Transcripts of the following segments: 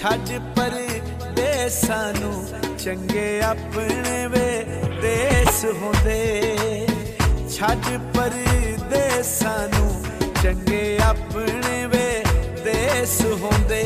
छड़ पर देसानू चंगे अपने वे देस होंदे छड़ पर देसानू चंगे अपने वे देस होंदे।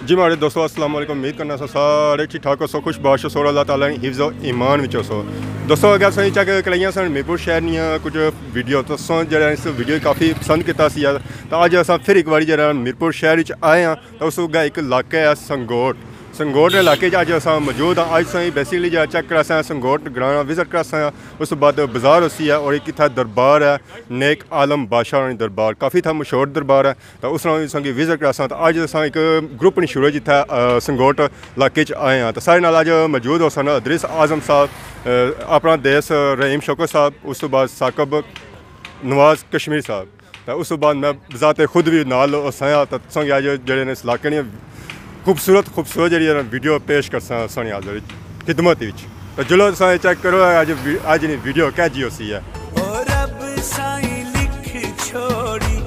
जी मारे दोस्तों अस्सलाम वालेकुम, उम्मीद करना सारे ठीक ठाक हो सो खुश बाश सो अल्लाह ताला ने हिफ्ज़ व ईमान विच सो। दोस्तों अगर सही चेक करिए सन मीरपुर शहर निया कुछ वीडियो तो जरा इस वीडियो काफ़ी पसंद किया तो अज अस फिर एक बार जरा मीरपुर शहर आए हैं तो उस एक इलाका है संगोट। संगोट इलाके अज अस मौजूद हाँ। अज सही बेसिकली जरा चेक करा संगोट ग्रां विजिट करा उस बाद बाजार उसी है और एक इतना दरबार है नेक आलम बादशाह दरबार काफ़ी था मशहूर दरबार है तो उस संगी विजिट करा तो अज अस एक ग्रुप नहीं शुरू जितना संगोट इलाके आए हैं तो सारे नाल अज मौजूद हो सन इदरीस आजम साहब अपना देश रहीम शौकत साहब उस तो बाद साकब नवाज कश्मीर साहब तो उस बाद मैं बजाते खुद भी नाल आया तो संग अज जोड़े इस इलाके ने खूबसूरत जी वीडियो पेश कर सोनी हाजर खिदमत तो चलो चेक करो अज वीडियो क्या जी होती है। रब साईं लिख छोड़ी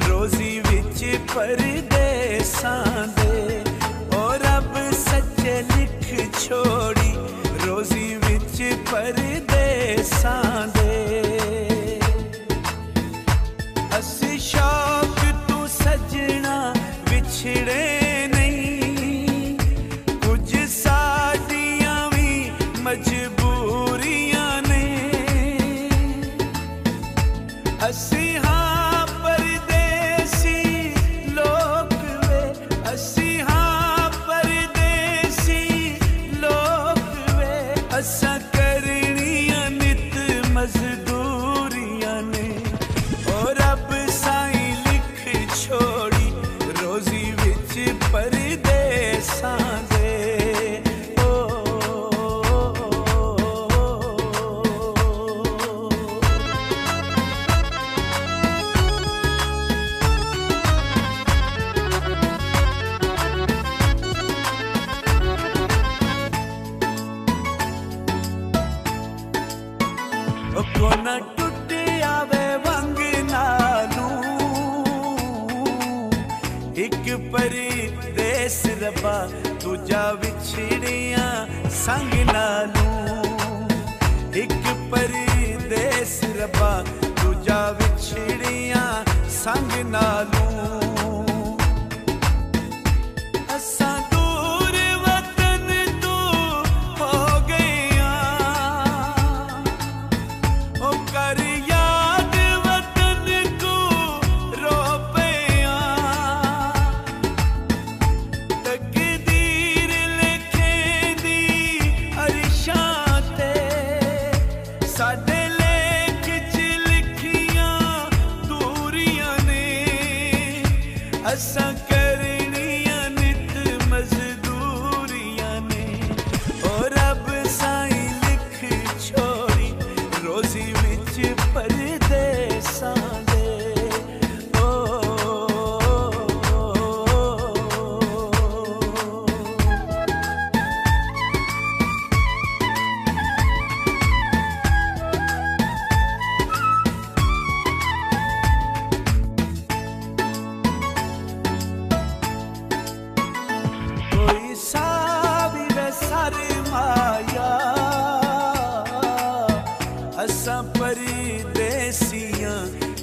रोजी विच परदेसां दे ओ रब सच्चे लिख छोड़ी रोजी विच परदेसां दे असी शौक तू सजना विछड़े मजबूरियां ने असी हाँ परदेसी लोग वे असी हाँ परदेसी लोग वे असा करनियां नित मजदूरियां ने और रब साईं लिख छोड़ी रोजी विच परदेसां दे। कोना टुट आवे वंग नालू एक परदेस रबा दूजा विछड़िया संग नालू एक परदेस रबा दूजा विछड़िया संग नालू असा करनियां नित मजदूरियां ने और रब साईं लिख छोड़ी रोजी विच परदेसां दे। असा परदेसियां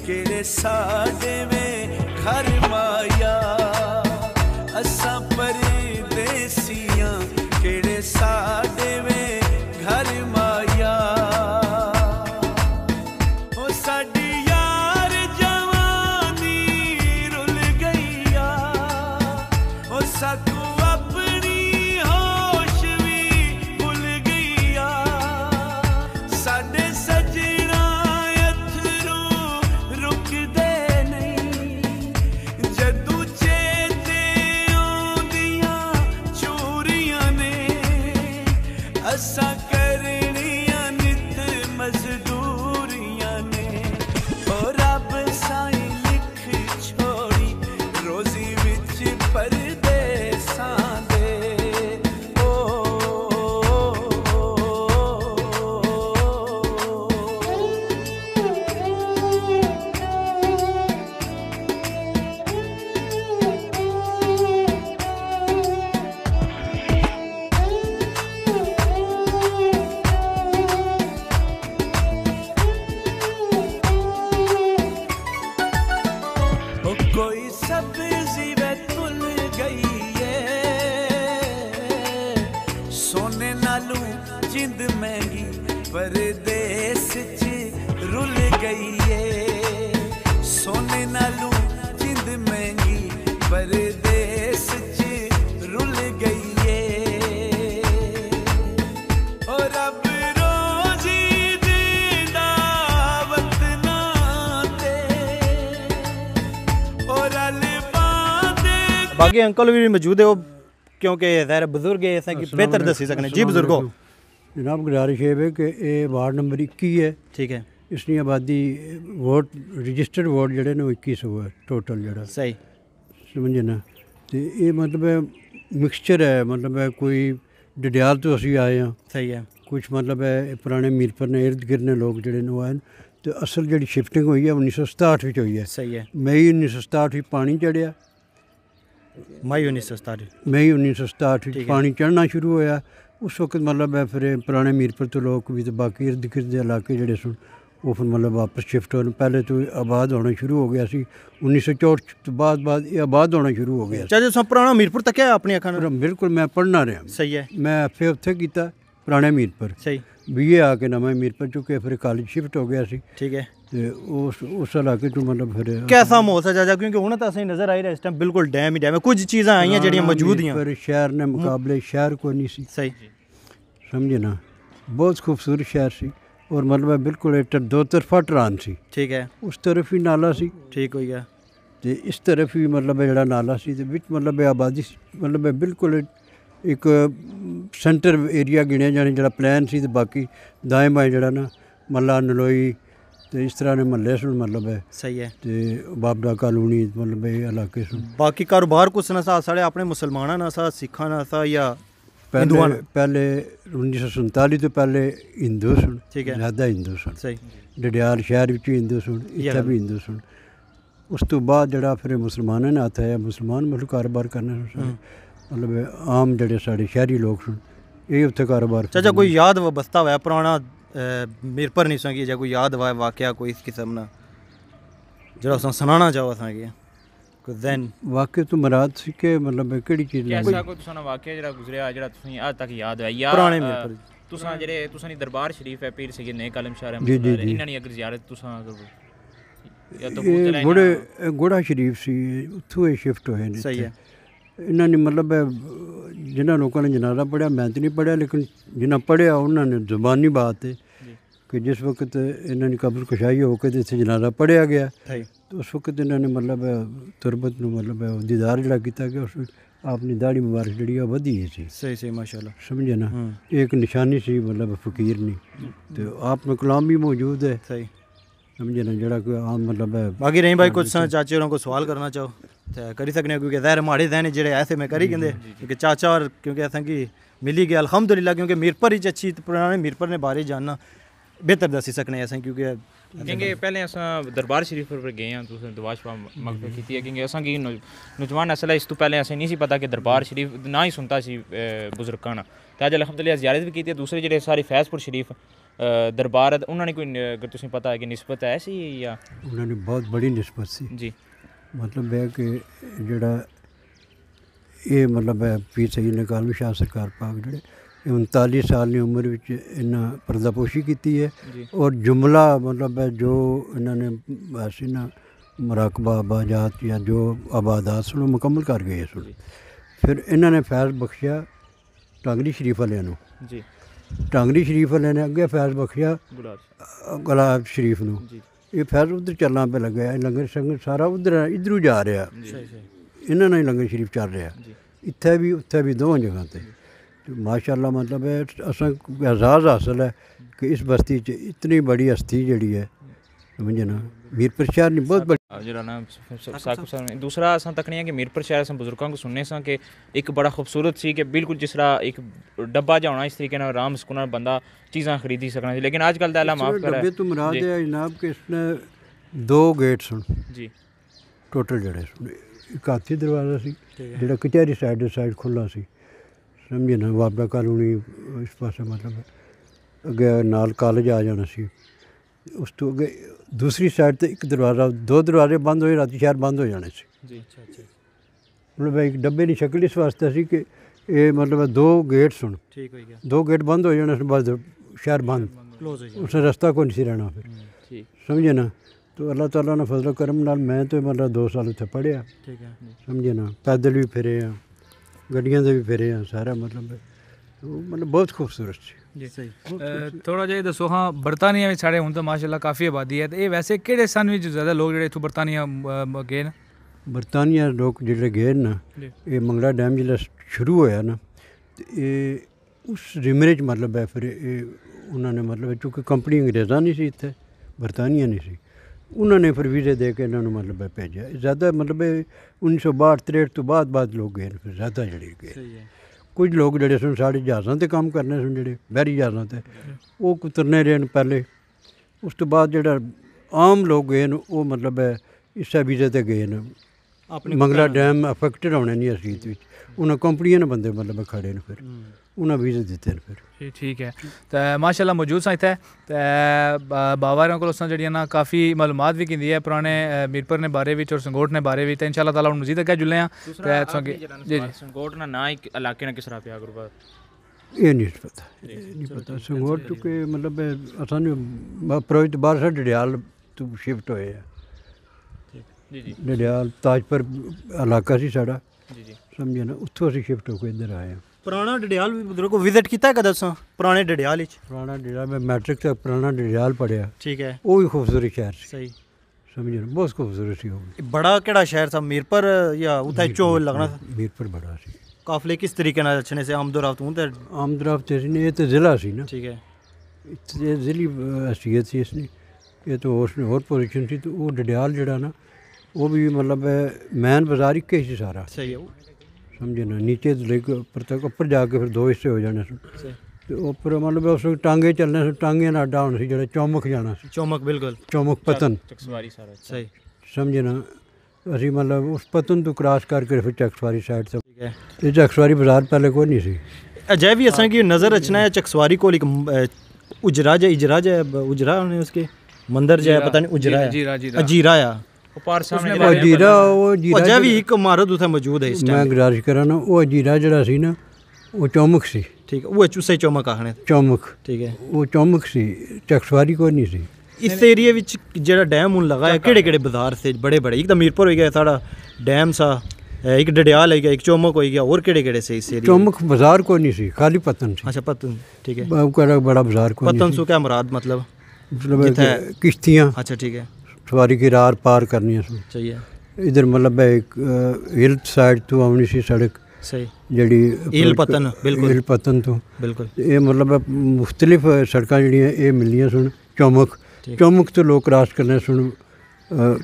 केड़े साडे में घर माया असा परदेसियां केड़े साडे में घर माया ओ साडी यार जवानी रुल गईया ओ साकू अपनी होश भी भुल गईया साडे सजना अथरू रुकदे नहीं जदू चेते आउंदियां चोरियां ने असा करनियां नित मजदूरियां ने ओ रब साईं लिख छोड़ी रोजी विच परदेसां दे। नालू जिंद महंगी परदेस च रुल गई है सोने नालू जिंद महंगी परदेस च रुल गई है ओ रब रोजी देंदा वतना ते ओ रल पांदे बाकी अंकल भी मौजूद है वो क्योंकि ज़ाहिर बुजुर्ग है ऐसा कि बेहतर दसी सकने जी बुजुर्गो जनाब गुजारिश है कि ये वार्ड नंबर 21 है ठीक है इसकी आबादी वोट रजिस्टर्ड वोट जड़े ने 2100 है टोटल जड़ा सही समझे ना तो ये मतलब है मिक्सचर है मतलब है कोई डडियाल तो असी आए हैं सही है कुछ मतलब है पुराने मीरपुर ने इर्द गिर्द ने लोग जड़े ने आए तो असल जी शिफ्टिंग हुई है 1967 में हुई है सही है मई 1967 में पानी चढ़िया मई 1967 मई 1967 में पानी चढ़ना शुरू होया उस वक्त मतलब है फिर पुराने मीरपुर तो लोग भी तो बाकी इर्द गिर्द इलाके जड़े सुन वो फिर मतलब वापस शिफ्ट होने पहले तो आबाद होना शुरू हो गया सी 1964 तो बाद ये आबाद होना शुरू हो गया चाचा सब पुराना मीरपुर तक है अपनी अखां बिल्कुल मैं पढ़ना रहा सही है मैं फिर उत्थे कीता पुराने मीरपुर सही बीए आके नवा मीरपुर चुके फिर कॉलेज शिफ्ट हो गया सी ठीक है ते उस इलाके तो मतलब फिर कैसा माहौल सा चाचा क्योंकि हुण तां असें नज़र आई रहा इस टाइम बिल्कुल डैम ही डैम है कुछ चीज़ां आईयां जेह्ड़ियां मौजूद हियां पर शहर ने मुकाबले शहर को नहीं सी सही समझे ना बहुत खूबसूरत शहर सी और मतलब बिल्कुल दो तरफा टरान सी ठीक है उस तरफ ही नाला सी ठीक हो गया ते इस तरफ ही मतलब जड़ा नाला सी ते विच मतलब आबादी मतलब बिल्कुल एक सेंटर एरिया गिणिया जाने जड़ा प्लान सी ते बाकी दाएं बाएं जड़ा ना मल्ला नलोई ते इस तरह ने महल्ले सुन मतलब है सही है ते बाबरा कॉलोनी मतलब इलाके सुन बाकी कारोबार कुछ ना सा साढ़े अपने मुसलमाना ना सा सिखा ना सा या पहले 1947 तो पहले हिंदू सुन ठीक है ज़्यादा हिंदू सुन सही डडियाल शहर विच हिंदू सुन इत्थे भी हिंदू सुन उस तो बाद जड़ा फिर मुसलमाना ने हत्थ आया मुसलमान मतलब कारोबार करने मतलब आम जड़े साढ़े शहरी लोग सुन ये उत्थे कारोबार चाचा कोई याद बस्ता हुआ पुराना मीरपुर नहीं संगी जां कोई याद हुआ वाकया कोई इस किस्म ना जरा सुनाना चाहो असांखे कोई दैन वाकई तो मराद सी के मतलब केड़ी चीज़ ऐसा कोई तुसां वाकया जेह्ड़ा गुजरेआ जेह्ड़ा तुसेंगी अज तक याद है या पुराने मीरपुर तुसां जेह्ड़े तुसां दी दरबार शरीफ है पीर सैयद नेक आलम शाह रहमतुल्लाह अलैह इन्हां दी अगर ज़ियारत तुसां अगर या तो गोड़ा शरीफ सी उत्थों शिफ्ट होए ने सही है इन्होंने मतलब जिन्होंने लोगों ने जनाजा पढ़िया मैं तो नहीं पढ़िया लेकिन जिन्हें पढ़िया उन्होंने ज़ुबानी बात है कि जिस वक्त इन्होंने कब्र कुशाई होकर इतने जनाजा पढ़िया गया तो उस वक्त इन्होंने मतलब तुरबत में मतलब दीदार जड़ा किया गया उस आपनी दाढ़ी मुबारक जी वधी सी सही सही माशाल्लाह समझे ना एक निशानी सी मतलब फकीर नहीं तो आप में कलाम भी मौजूद है सही समझे ना जड़ा कोई आम मतलब है बाकी रही भाई कुछ चाचे होरों को सवाल करना चाहो तो करी सकने क्योंकि ज़ाहिर माड़े दैन जेड़े ऐसे में करी कहते क्योंकि चाचा और क्योंकि असें कि मिली गया अल्हम्दुलिल्लाह क्योंकि मीरपुर ही अच्छी पुराने मीरपुर ने बारे जानना बेहतर दसी सकने असें क्योंकि पहले अस दरबार शरीफ पर गए हैं तुसें दुआ शफा मगफरत कीती है क्योंकि असां की नौजवान नस्ल है इस तो पहले असें नहीं सी पता कि दरबार शरीफ ना ही सुनता सी बुजुर्गां ना ते अज अल्हम्दुलिल्लाह ज़ियारत भी कीती है दूसरे जेह्ड़े सारी फैज़पुर शरीफ दरबार उन्होंने कोई अगर तुसें पता है कि निस्बत है सी या उन्होंने बहुत बड़ी निस्बत सी जी मतलब है कि जड़ा ये मतलब है पीर सैयद नेक आलम शाह सरकार पाक जड़े 39 साल की उम्र में इन्हें पर्दापोशी की है और जुमला मतलब है जो इन्होंने वैसे ना मराकबा आबाजात या जो आबादात सुनो मुकम्मल कर गए सुन फिर इन्होंने फैज़ बख्शिया टांगरी शरीफ वाले जी टांगरी शरीफ वाले ने अगे फैज़ बख्शिया गुलाब शरीफ नूं ये फैज़ उधर चलना पे लगे लंगर संगर सारा उधर इधरू जा रहा इन्होंने लंगर शरीफ चल रहा इत्थे भी उत्थे भी दोवां जगह ते माशाअल्लाह मतलब है असां एजाज़ हासिल है कि इस बस्ती च इतनी बड़ी हस्ती जड़ी है समझे ना मीरपुर शहर नहीं बहुत बड़ी जेह्ड़ा ना दूसरा असां तकने कि मीरपुर शहर असां बुजुर्गों को सुनने सा कि एक बड़ा खूबसूरत सी कि बिल्कुल जिस तरह एक डब्बा जा होना इस तरीके नाल आराम सुकून बंदा चीज़ां खरीदी सकना सी लेकिन अजकल दा अल्लाह माफ़ करे डब्बे तो मुराद है जनाब कि इसने 2 गेट सुन जी टोटल जड़े सुन एक हाथी दरवाज़ा सी जेह्ड़ा कचहरी साइड खुला सी समझे ना बाबरा कॉलोनी इस पासे मतलब अगे नाल कॉलेज आ जाना सी उस तो अगे दूसरी साइड तो एक दरवाज़ा 2 दरवाजे बंद होए राती शहर बंद हो जाने सी जी अच्छा मतलब एक डब्बे की शक्ल इस वास्ते सी कि ਇਹ ਮਤਲਬ 2 ਗੇਟ ਸੁਣ, ਠੀਕ ਹੋ ਗਿਆ, 2 ਗੇਟ ਬੰਦ ਹੋ ਜਾਣੇ ਬਸ शहर बंद, क्लोज हो जाए। उससे रास्ता को नहीं रहना फिर, ठीक समझे ना। तो अल्लाह ताला ने फजल करम नाल मैं तो मतलब 2 साल उत्थे पढ़िया, ठीक है, समझे ना। पैदल भी फिरे हैं, गड्डियां से भी फिरे हैं, सारा मतलब बहुत खूबसूरत सी। जी सही। थोड़ा जिहा दसो हाँ बरतानिया में साढ़े हुण तो माशाल्लाह काफ़ी आबादी है, तो ये वैसे किहड़े सन विच ज़्यादा लोग जिहड़े इत्थों बरतानिया गए न? बरतानिया लोग जिहड़े गए ना, ये मंगला डैम जिसलै शुरू होया ना, तो ये उस रिमरे च मतलब है फिर उन्होंने मतलब चूँकि कंपनी अंग्रेज़ा नहीं सी इत्थे, बरतानिया नहीं सी, उन्होंने फिर वीज़े दे के इन्होंने मतलब भेजा। ज़्यादा मतलब 1962-63 तो बाद लोग गए फिर ज़्यादा जड़े गए। कुछ लोग जड़े सन साढ़े जहाज़ों ते काम करने सन, जड़े बहरी जहाज़ों ते वो कुतरने रहे पहले। उस तो बाद जड़ा आम लोग गए न वो मतलब है इस्सा वीज़े ते गए न। मंगला डैम अफेक्टेड होने नहीं असीत विच, उन्हें कंपनियां ने बंदे मतलब खड़े न, फिर उन्हें वीज़े दिते न फिर। ठीक है। तो माशाल्लाह मौजूद सा इत्थे ते बाबा को जड़ियां ना काफ़ी मालूमात भी कीती है पुराने मीरपुर ने बारे विच और संगोट ने बारे विच, इंशाअल्लाह ताला हुण मज़ीद अग्गे जुल्ले आं। जी जी संगोट ना ना एक इलाके ने किस तरह पिया गुरबा ये नहीं पता, नहीं पता। संगोट चुके मतलब असां अप्रोच बाहर से डडियाल तो शिफ्ट होए हैं। जी जी डडियाल ताजपुर इलाका सी साड़ा, जी जी समझे ना, उत्थों असीं शिफ्ट होकर इधर आए हैं। पुराना डडियाल भी बुजुर्ग को विजिट किया कदा तुसां? पुराने डडियाल विच पुराना डडियाल में मैट्रिक तक पुराना डडियाल पढ़िया, ठीक है, वो भी खूबसूरत शहर सी, सही, समझे ना, बहुत खूबसूरत सी। वो बड़ा केड़ा शहर था मीरपुर या उथे चो लगना था? मीरपुर बड़ा सी। काफले किस तरीके नाल अच्छने से आमदोरफ्त हूं ते? आमदरफ्त नहीं, ये तो ज़िला सी ना, ठीक है, ये ज़िली हैसियत सी इसने, ये तो और पोजीशन थी। तो वो डडियाल जड़ा ना वो भी मतलब मैन बाजार एक ही सारा, सही है, समझे ना। नीचे तो लेके ऊपर तक, ऊपर जाके फिर 2 हिस्से हो जाने सन। सही, तो ऊपर मतलब उस वक्त टांगे चलने से, टांगे ना अड्डा होना सी जेड़ा चौमुख जाना सी, चौमक बिल्कुल चौमुख पतन, चकसवारी सारा सही, समझे ना। असी मतलब उस पतन तो क्रॉस करके फिर चकसवारी साइड से, ठीक है। ये चकसवारी बाजार पहले कोई नहीं सी। अजय भी असा की नज़र रचना है चकसवारी को एक उजरा जा इजरा जा उजरा होने उसके मंदिर जा पता नहीं उजरा है अजीरा या ऊपर सामने वो जीरा, वो जीरा अजय भी एक इमारत उथे मौजूद है इस मैं गुजारिश करा ना, वो जीरा जड़ा सी ना वो चौमुख सी, ठीक है, वो चुसे चौमक आखने, चौमुख, ठीक है, वो चौमुख सी, चकसवारी कोई नहीं सी। इस एरिया विच जेड़ा डैम हुन लगा है केड़े केड़े बाजार से बड़े बड़े? एक तो मीरपुर हो गया साड़ा डैम सा, एक डडियाल हो गया, एक चौमक हो गया, और केड़े केड़े से इस एरिया? चौमुख बाजार कोई नहीं सी, खाली पतन सी। अच्छा पतन, ठीक है, बड़ा बाजार कोई पतन सो क्या मुराद मतलब? मतलब किश्तियाँ, अच्छा ठीक है, सवारी की रार पार करनी है। चाहिए, इधर मतलब एक हिल साइड तो आनी सी सड़क, सही, जड़ी हिल पतन, बिल्कुल हिल पतन तो बिल्कुल, ये मतलब मुख्तलिफ सड़कां जड़ियां ये मिलियां सुन चौमुख, चौमुख तो लोग क्रॉस करने सुन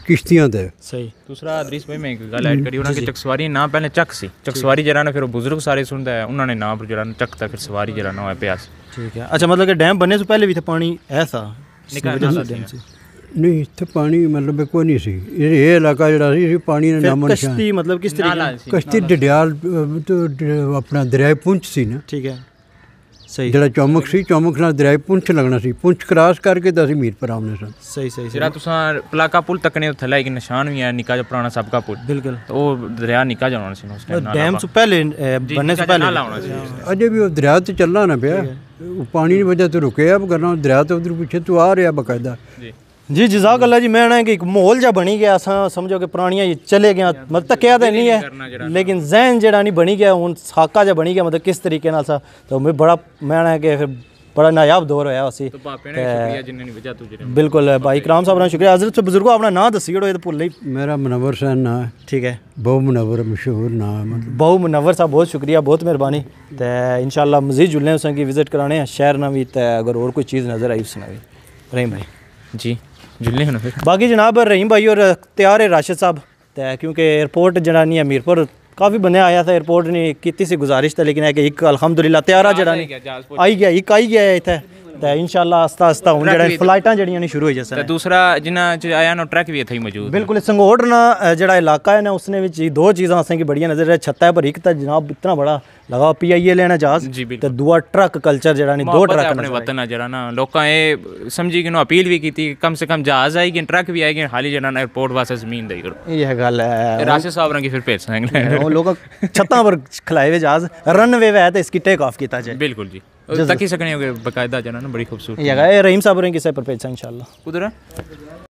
किश्तियां ते। सही। दूसरा अदरीस भाई मैं एक गल ऐड करी उन्होंने कि चकसवारी ना पहले चक सी, चकसवारी जरा ना फिर बुजुर्ग सारे सुनता है उन्होंने ना पर जरा चक था फिर सवारी जरा ना है प्यास, ठीक है। अच्छा मतलब कि डैम बनने से पहले भी था पानी ऐसा नहीं इत्थे पानी मतलब कोई नहीं सी, ये इलाका जड़ा सी पानी ने नामो निशान। कश्ती मतलब किस तरीके? कश्ती डडियाल तो अपना दरिया पुंछ सी ना, ठीक है, सही, जड़ा चौमुख सी, चौमुख नाल दरिया पुंछ लगना सी, पुंछ क्रॉस करके तो असीं मीरपुर आउने सन। सही सही जरा तुसां पलाका पुल तकने थल्ले एक निशान भी है निका जो पुराना सबका पुल, बिल्कुल, तो वो दरिया निका जाना सी उस टाइम डैम से पहले बनने से पहले लाना सी। अजे भी वो दरिया तो चलना ना पिया, वो पानी की वजह तो रुके अब करना, दरिया तो उधर पीछे तो आ रहा बाकायदा। जी जज़ाक अल्लाह जी। मैं ना कि एक माहौल जा बनी गया, असा समझो कि पुरानियां चले गया, मतलब तकिया तो नहीं है लेकिन जहन जड़ा नहीं बनी गया, हूँ साका जा बनी गया, मतलब किस तरीके नाल सा। तो मैं बड़ा मैं ना कि फिर बड़ा नायाब दौर होया उसी। तो पापे ने शुक्रिया जिन्होंने वजह तुझे बिल्कुल भाई इकराम साहब ने शुक्रिया। हजरत बुजुर्गो अपना नाम दसी ओड़ो, ये तो भुल नहीं। मेरा मुनव्वर साहब ना है, ठीक है, बहु मुनव्वर मशहूर नाम है, मतलब बहु मुनव्वर साहब बहुत शुक्रिया, बहुत मेहरबानी। तो इंशाल्लाह मज़ीद जुलने उस की विजिट कराने शहर ना भी, तो अगर और कोई चीज़ नज़र आई उसना भी। रहीम भाई जी जुलने हैं फिर बाकी जनाब रहीम भाई और तैयार है राशिद साहब, तो क्योंकि एयरपोर्ट जड़ा नहीं है मीरपुर काफ़ी बने आया था, एयरपोर्ट नहीं की सी गुजारिश था, लेकिन है कि एक अल्हम्दुलिल्लाह तैयारा जड़ा नहीं आई गया, एक आई गया है इतने ਤੇ ਇਨਸ਼ਾਅੱਲਾ ਆਸਤਾ ਆਸਤਾ ਹੁਣ ਜਿਹੜਾ ਫਲਾਈਟਾਂ ਜਿਹੜੀਆਂ ਨੇ ਸ਼ੁਰੂ ਹੋ ਜਾਸਨ ਤੇ ਦੂਸਰਾ ਜਿਨ੍ਹਾਂ ਚ ਆਇਆ ਨਾ ਟਰੱਕ ਵੀ ਇੱਥੇ ਹੀ ਮੌਜੂਦ ਬਿਲਕੁਲ ਸੰਗੋੜ ਨਾ ਜਿਹੜਾ ਇਲਾਕਾ ਹੈ ਨਾ ਉਸਨੇ ਵਿੱਚ ਹੀ ਦੋ ਚੀਜ਼ਾਂ ਅਸਾਂ ਕੀ ਬੜੀਆਂ ਨਜ਼ਰ ਹੈ ਛੱਤਾ ਪਰ ਇੱਕ ਤਾਂ ਜਨਾਬ ਇਤਨਾ ਬੜਾ ਲਗਾ PIA ਲੈਣਾ ਜਹਾਜ਼ ਤੇ ਦੂਆ ਟਰੱਕ ਕਲਚਰ ਜਿਹੜਾ ਨਹੀਂ ਦੋ ਟਰੱਕ ਆਪਣੇ ਵਤਨ ਆ ਜਿਹੜਾ ਨਾ ਲੋਕਾਂ ਇਹ ਸਮਝੀ ਕਿ ਨੂੰ ਅਪੀਲ ਵੀ ਕੀਤੀ ਕਮ ਸੇ ਕਮ ਜਹਾਜ਼ ਆਏਗੀ ਟਰੱਕ ਵੀ ਆਏਗੀ ਹਾਲੀ ਜਿਹੜਾ ਨਾ 에어ਪੋਰਟ ਵਾਸਤੇ ਜ਼ਮੀਨ ਦੇਈ ਕਰੋ ਇਹ ਗੱਲ ਹੈ ਰਾਸ਼ਦ ਸਾਹਿਬ ਰੰਗੀ ਫਿਰ ਭੇਜ ਸੰਗੇ ਉਹ ਲੋਕ ਛੱਤਾਂ ਪਰ ਖਲਾਏ हुए जहाज रनवे है तो इसकी टेक ऑफ किया जाए बिल्कुल जी तक ही सकने हो बाकायदा जना ना बड़ी खूबसूरत ये रहीम साहब रेंगे से पर पेज इंशाल्लाह उधर